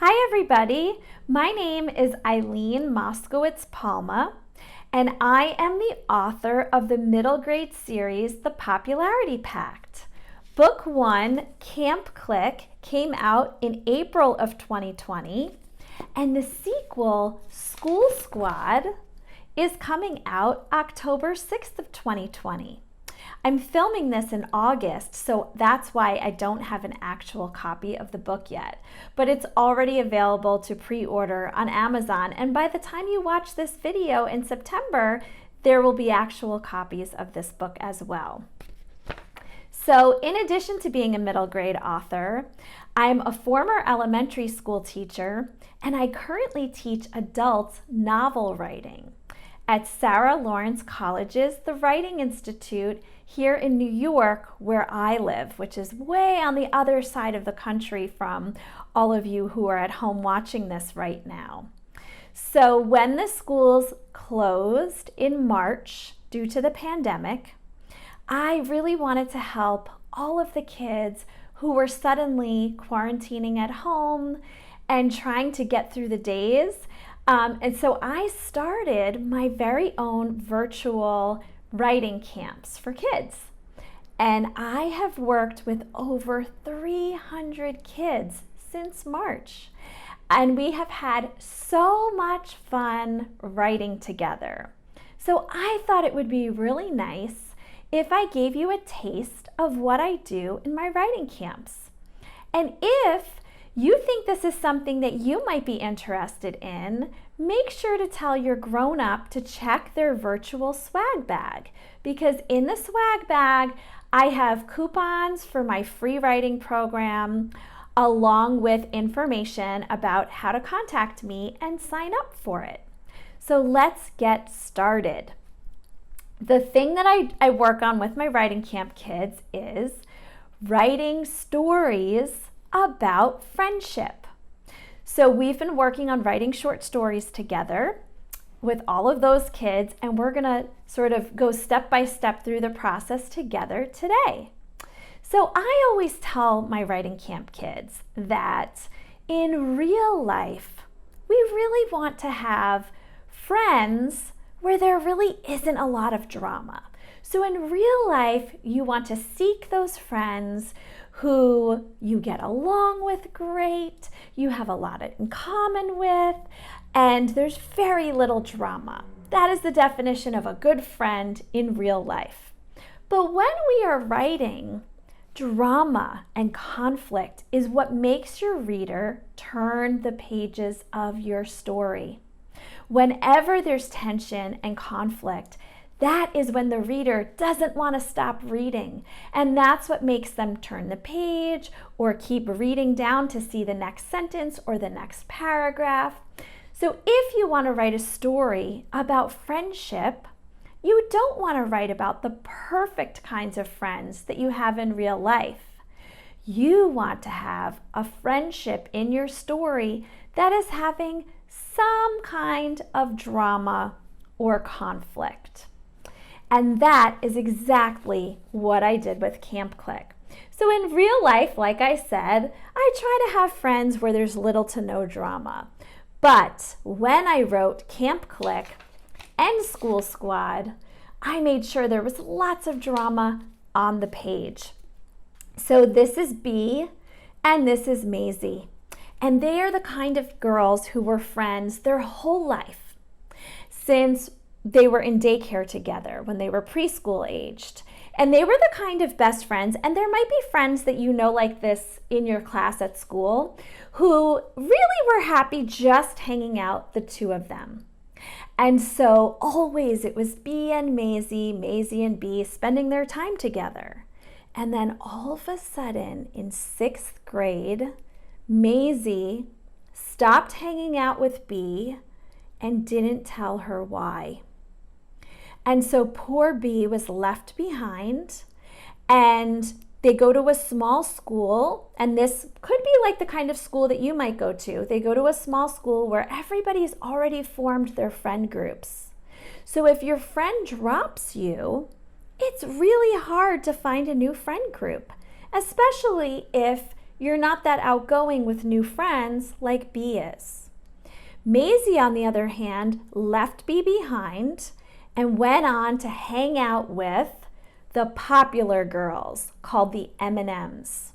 Hi everybody, my name is Eileen Moskowitz-Palma, and I am the author of the middle grade series, The Popularity Pact. Book 1, Camp Clique, came out in April of 2020, and the sequel, School Squad, is coming out October 6th of 2020. I'm filming this in August, so that's why I don't have an actual copy of the book yet. But it's already available to pre-order on Amazon, and by the time you watch this video in September, there will be actual copies of this book as well. So in addition to being a middle grade author, I'm a former elementary school teacher, and I currently teach adults novel writing at Sarah Lawrence College's The Writing Institute here in New York, where I live, which is way on the other side of the country from all of you who are at home watching this right now. So when the schools closed in March due to the pandemic, I really wanted to help all of the kids who were suddenly quarantining at home and trying to get through the days. And so I started my very own virtual writing camps for kids. And I have worked with over 300 kids since March. And we have had so much fun writing together. So I thought it would be really nice if I gave you a taste of what I do in my writing camps. And if you think this is something that you might be interested in, make sure to tell your grown-up to check their virtual swag bag, because in the swag bag, I have coupons for my free writing program, along with information about how to contact me and sign up for it. So let's get started. The thing that I work on with my writing camp kids is writing stories about friendship. So we've been working on writing short stories together with all of those kids, and we're gonna sort of go step by step through the process together today. So I always tell my writing camp kids that in real life, we really want to have friends where there really isn't a lot of drama. So in real life, you want to seek those friends who you get along with great, you have a lot in common with, and there's very little drama. That is the definition of a good friend in real life. But when we are writing, drama and conflict is what makes your reader turn the pages of your story. Whenever there's tension and conflict, that is when the reader doesn't want to stop reading. And that's what makes them turn the page or keep reading down to see the next sentence or the next paragraph. So if you want to write a story about friendship, you don't want to write about the perfect kinds of friends that you have in real life. You want to have a friendship in your story that is having some kind of drama or conflict. And that is exactly what I did with Camp Clique. So in real life, like I said, I try to have friends where there's little to no drama. But when I wrote Camp Clique and School Squad, I made sure there was lots of drama on the page. So this is B and this is Maisy. And they are the kind of girls who were friends their whole life, since they were in daycare together when they were preschool aged. And they were the kind of best friends, and there might be friends that you know like this in your class at school, who really were happy just hanging out, the two of them. And so always it was B and Maisy, Maisy and B spending their time together. And then all of a sudden in 6th grade, Maisy stopped hanging out with B and didn't tell her why. And so poor B was left behind, and they go to a small school, and this could be like the kind of school that you might go to. They go to a small school where everybody's already formed their friend groups. So if your friend drops you, it's really hard to find a new friend group, especially if you're not that outgoing with new friends like B is. Maisy, on the other hand, left B behind and went on to hang out with the popular girls called the M&Ms.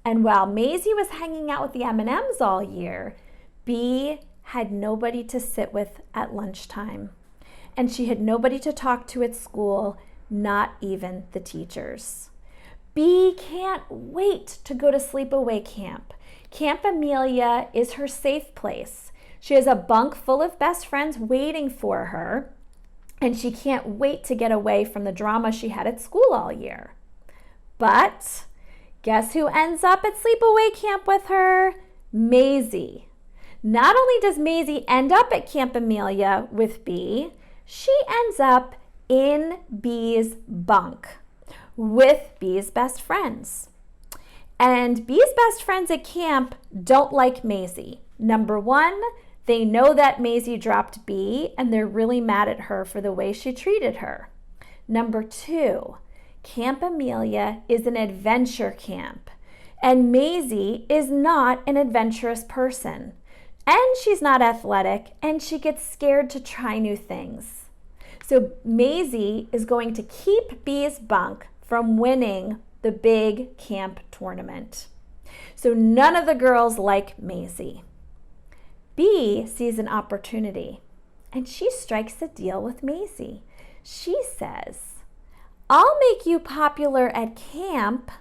And while Maisy was hanging out with the M&Ms all year, B had nobody to sit with at lunchtime. And she had nobody to talk to at school, not even the teachers. B can't wait to go to sleepaway camp. Camp Amelia is her safe place. She has a bunk full of best friends waiting for her, and she can't wait to get away from the drama she had at school all year. But guess who ends up at sleepaway camp with her? Maisy. Not only does Maisy end up at Camp Amelia with B, she ends up in B's bunk with B's best friends. And B's best friends at camp don't like Maisy. Number one, they know that Maisy dropped B and they're really mad at her for the way she treated her. Number two, Camp Amelia is an adventure camp, and Maisy is not an adventurous person. And she's not athletic, and she gets scared to try new things. So Maisy is going to keep B's bunk from winning the big camp tournament. So none of the girls like Maisy. B sees an opportunity, and she strikes a deal with Maisy. She says, "I'll make you popular at camp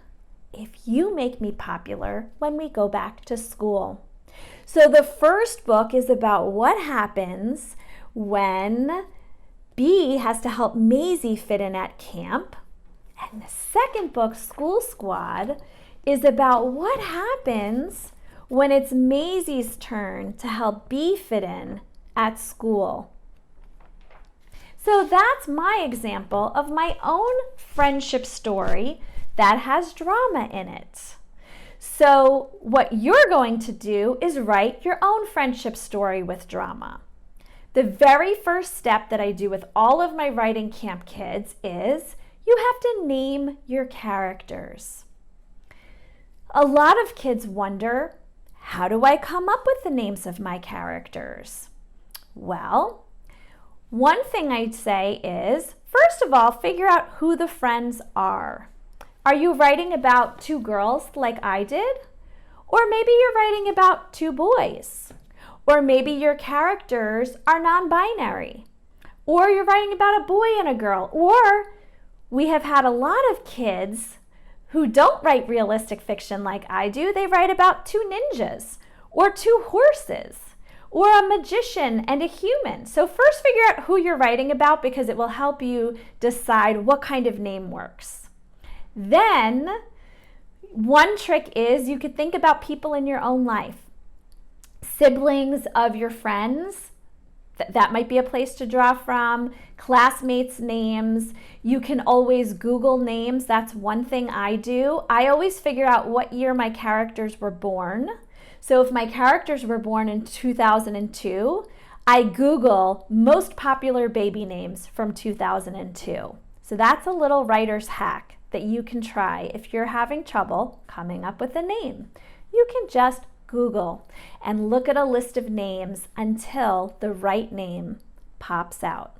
if you make me popular when we go back to school." So the first book is about what happens when B has to help Maisy fit in at camp. And the second book, School Squad, is about what happens when it's Maisy's turn to help B fit in at school. So that's my example of my own friendship story that has drama in it. So what you're going to do is write your own friendship story with drama. The very first step that I do with all of my writing camp kids is you have to name your characters. A lot of kids wonder, how do I come up with the names of my characters? Well, one thing I'd say is, first of all, figure out who the friends are. Are you writing about two girls like I did? Or maybe you're writing about two boys. Or maybe your characters are non-binary. Or you're writing about a boy and a girl. Or we have had a lot of kids who don't write realistic fiction like I do. They write about two ninjas or two horses or a magician and a human. So first figure out who you're writing about because it will help you decide what kind of name works. Then, one trick is you could think about people in your own life. Siblings of your friends, that might be a place to draw from. Classmates' names. You can always Google names. That's one thing I do. I always figure out what year my characters were born. So if my characters were born in 2002, I Google most popular baby names from 2002. So that's a little writer's hack that you can try if you're having trouble coming up with a name. You can just Google and look at a list of names until the right name pops out.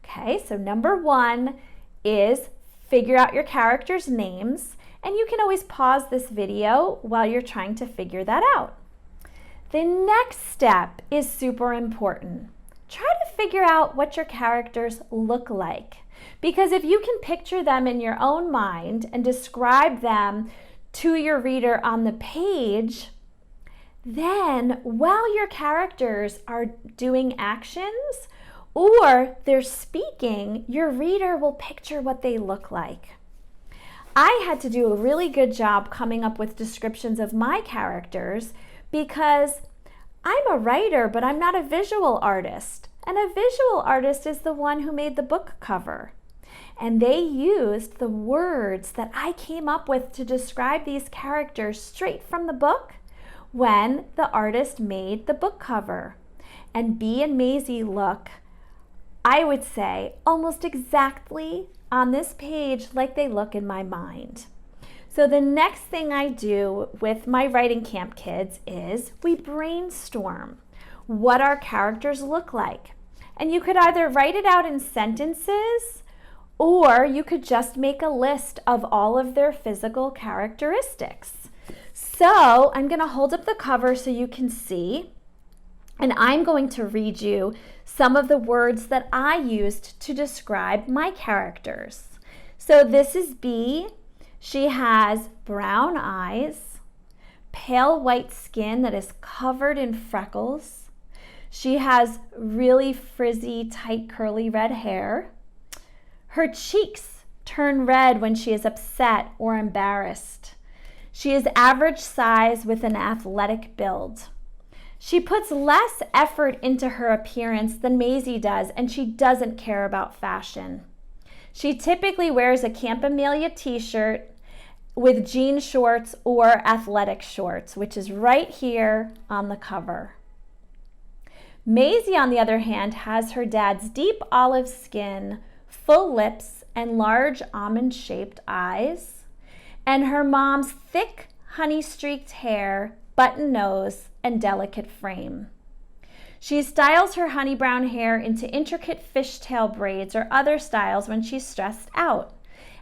Okay, so number one is figure out your characters' names, and you can always pause this video while you're trying to figure that out. The next step is super important. Try to figure out what your characters look like. Because if you can picture them in your own mind and describe them to your reader on the page, then while your characters are doing actions or they're speaking, your reader will picture what they look like. I had to do a really good job coming up with descriptions of my characters because I'm a writer, but I'm not a visual artist. And a visual artist is the one who made the book cover. And they used the words that I came up with to describe these characters straight from the book when the artist made the book cover. And B and Maisy look, I would say, almost exactly on this page like they look in my mind. So the next thing I do with my writing camp kids is we brainstorm what our characters look like. And you could either write it out in sentences, or you could just make a list of all of their physical characteristics. So I'm going to hold up the cover so you can see, and I'm going to read you some of the words that I used to describe my characters. So this is B. She has brown eyes, pale white skin that is covered in freckles. She has really frizzy, tight, curly red hair. Her cheeks turn red when she is upset or embarrassed. She is average size with an athletic build. She puts less effort into her appearance than Maisy does, and she doesn't care about fashion. She typically wears a Camp Amelia t-shirt with jean shorts or athletic shorts, which is right here on the cover. Maisy, on the other hand, has her dad's deep olive skin, full lips, and large almond-shaped eyes, and her mom's thick, honey-streaked hair, button nose, and delicate frame. She styles her honey brown hair into intricate fishtail braids or other styles when she's stressed out.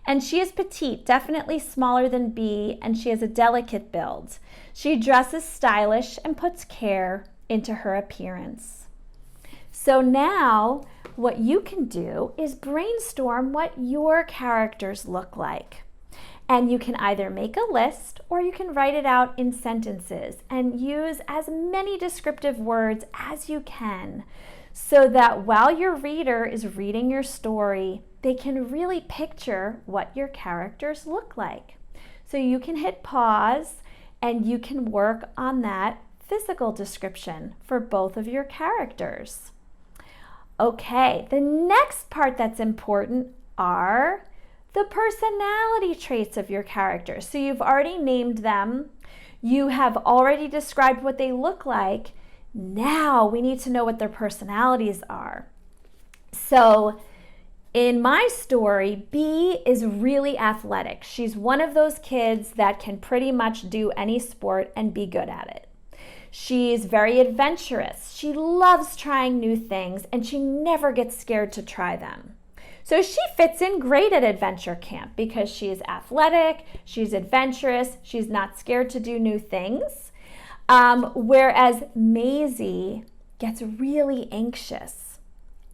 And she is petite, definitely smaller than B, and she has a delicate build. She dresses stylish and puts care into her appearance. So now what you can do is brainstorm what your characters look like. And you can either make a list or you can write it out in sentences and use as many descriptive words as you can so that while your reader is reading your story, they can really picture what your characters look like. So you can hit pause and you can work on that physical description for both of your characters. Okay, the next part that's important are the personality traits of your characters. So you've already named them. You have already described what they look like. Now we need to know what their personalities are. So in my story, B is really athletic. She's one of those kids that can pretty much do any sport and be good at it. She's very adventurous. She loves trying new things and she never gets scared to try them. So she fits in great at adventure camp because she's athletic, she's adventurous, she's not scared to do new things. Whereas Maisy gets really anxious,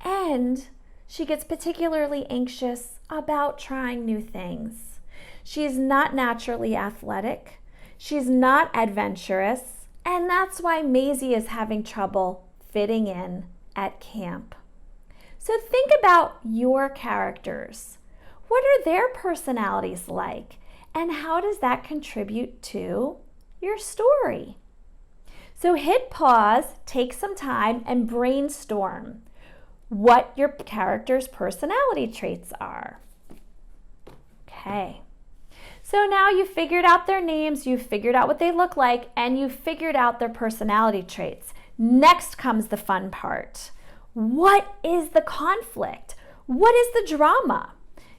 and she gets particularly anxious about trying new things. She's not naturally athletic, she's not adventurous, and that's why Maisy is having trouble fitting in at camp. So think about your characters. What are their personalities like? And how does that contribute to your story? So hit pause, take some time, and brainstorm what your character's personality traits are. Okay. So now you've figured out their names, you've figured out what they look like, and you've figured out their personality traits. Next comes the fun part. What is the conflict? What is the drama?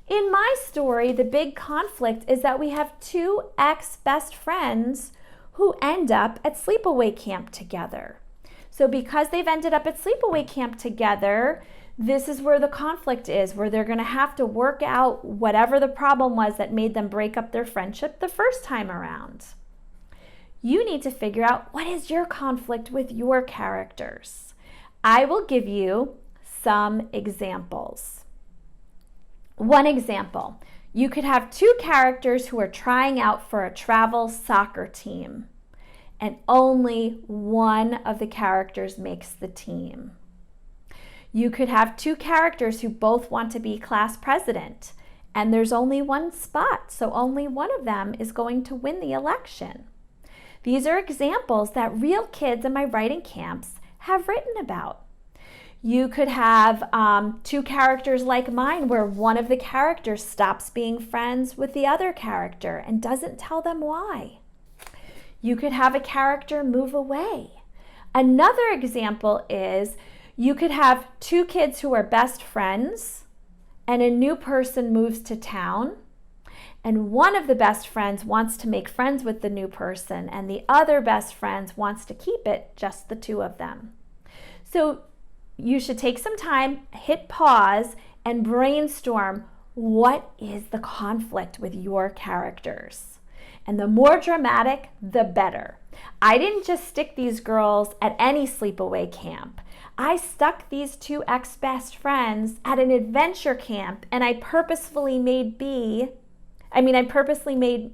In my story, the big conflict is that we have two ex-best friends who end up at sleepaway camp together. So because they've ended up at sleepaway camp together, this is where the conflict is, where they're going to have to work out whatever the problem was that made them break up their friendship the first time around. You need to figure out what is your conflict with your characters. I will give you some examples. One example, you could have two characters who are trying out for a travel soccer team, and only one of the characters makes the team. You could have two characters who both want to be class president, and there's only one spot, so only one of them is going to win the election. These are examples that real kids in my writing camps have written about. You could have two characters like mine where one of the characters stops being friends with the other character and doesn't tell them why. You could have a character move away. Another example is you could have two kids who are best friends and a new person moves to town, And one of the best friends wants to make friends with the new person, and the other best friend wants to keep it just the two of them. So you should take some time, hit pause, and brainstorm what is the conflict with your characters. And the more dramatic, the better. I didn't just stick these girls at any sleepaway camp. I stuck these two ex-best friends at an adventure camp, and I purposely made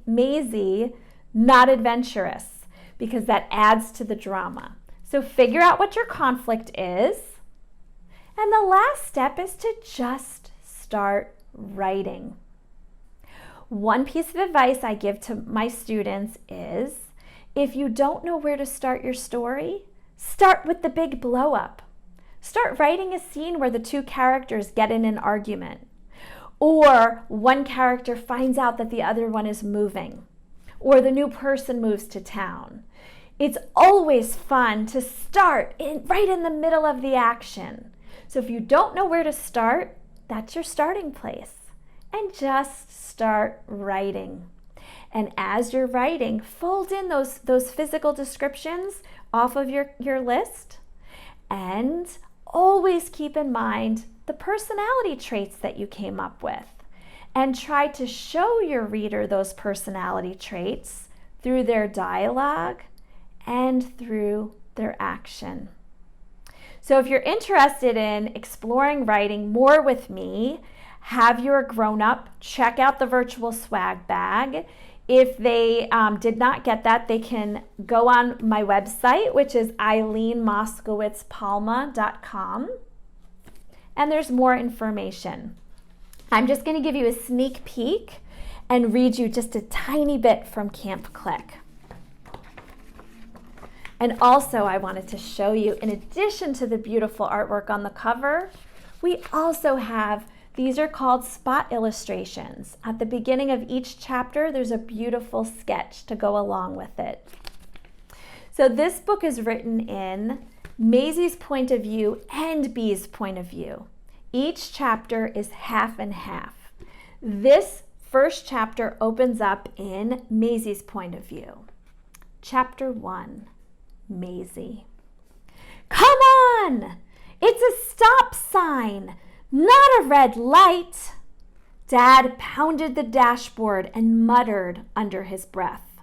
Maisy not adventurous because that adds to the drama. So figure out what your conflict is. And the last step is to just start writing. One piece of advice I give to my students is, if you don't know where to start your story, start with the big blow up. Start writing a scene where the two characters get in an argument, or one character finds out that the other one is moving, or the new person moves to town. It's always fun to start right in the middle of the action. So if you don't know where to start, that's your starting place. And just start writing. And as you're writing, fold in those physical descriptions off of your list. And always keep in mind the personality traits that you came up with. And try to show your reader those personality traits through their dialogue and through their action. So if you're interested in exploring writing more with me, have your grown-up check out the virtual swag bag. If they did not get that, they can go on my website, which is eileenmoskowitzpalma.com, and there's more information. I'm just going to give you a sneak peek and read you just a tiny bit from Camp Clique. And also I wanted to show you, in addition to the beautiful artwork on the cover, we also have, these are called spot illustrations. At the beginning of each chapter, there's a beautiful sketch to go along with it. So this book is written in Maisy's point of view and Bee's point of view. Each chapter is half and half. This first chapter opens up in Maisy's point of view. Chapter 1. Maisy. Come on! It's a stop sign, not a red light. Dad pounded the dashboard and muttered under his breath,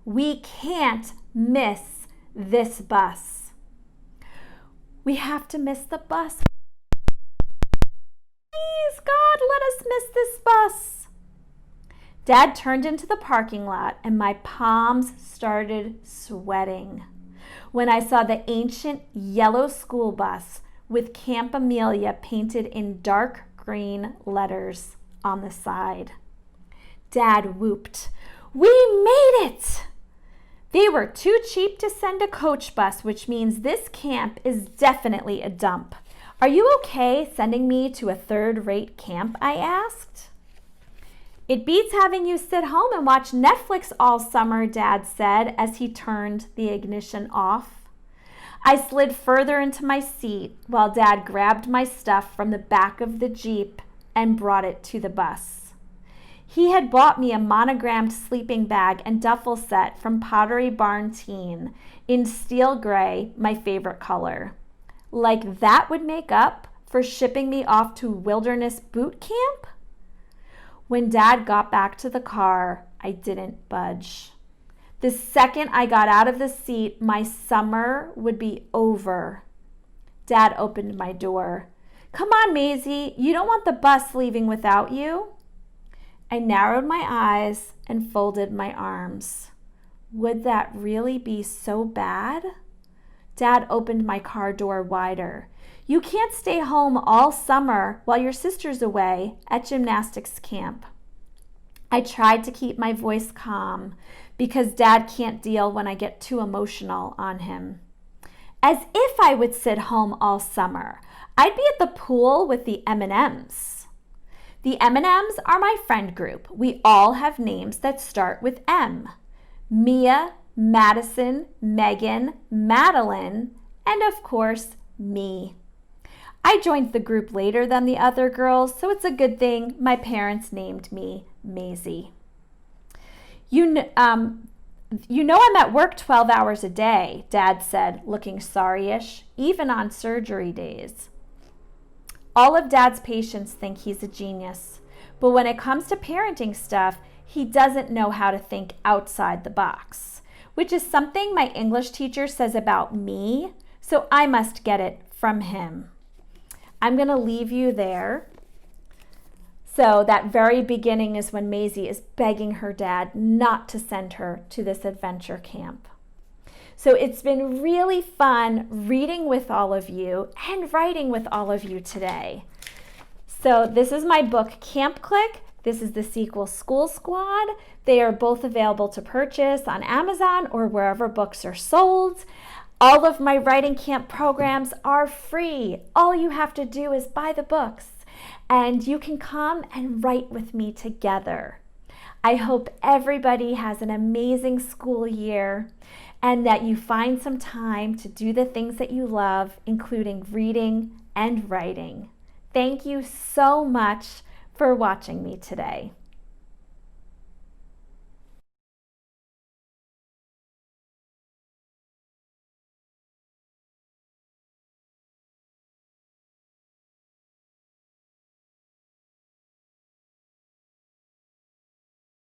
"We can't miss this bus." We have to miss the bus. Please, God, let us miss this bus. Dad turned into the parking lot and my palms started sweating when I saw the ancient yellow school bus with Camp Amelia painted in dark green letters on the side. Dad whooped, "We made it!" They were too cheap to send a coach bus, which means this camp is definitely a dump. "Are you okay sending me to a third-rate camp?" I asked. "It beats having you sit home and watch Netflix all summer," Dad said as he turned the ignition off. I slid further into my seat while Dad grabbed my stuff from the back of the Jeep and brought it to the bus. He had bought me a monogrammed sleeping bag and duffel set from Pottery Barn Teen in steel gray, my favorite color. Like that would make up for shipping me off to wilderness boot camp? When Dad got back to the car, I didn't budge. The second I got out of the seat, my summer would be over. Dad opened my door. "Come on, Maisy, you don't want the bus leaving without you?" I narrowed my eyes and folded my arms. Would that really be so bad? Dad opened my car door wider. "You can't stay home all summer while your sister's away at gymnastics camp." I tried to keep my voice calm because Dad can't deal when I get too emotional on him. "As if I would sit home all summer. I'd be at the pool with the M&Ms. The M&Ms are my friend group. We all have names that start with M. Mia, Madison, Megan, Madeline, and of course, me. I joined the group later than the other girls, so it's a good thing my parents named me Maisy. You know I'm at work 12 hours a day, Dad said, looking sorryish, even on surgery days. All of Dad's patients think he's a genius, but when it comes to parenting stuff, he doesn't know how to think outside the box, which is something my English teacher says about me, so I must get it from him. I'm going to leave you there. So that very beginning is when Maisy is begging her dad not to send her to this adventure camp. So it's been really fun reading with all of you and writing with all of you today. So this is my book, Camp Clique. This is the sequel, School Squad. They are both available to purchase on Amazon or wherever books are sold. All of my writing camp programs are free. All you have to do is buy the books, and you can come and write with me together. I hope everybody has an amazing school year and that you find some time to do the things that you love, including reading and writing. Thank you so much for watching me today.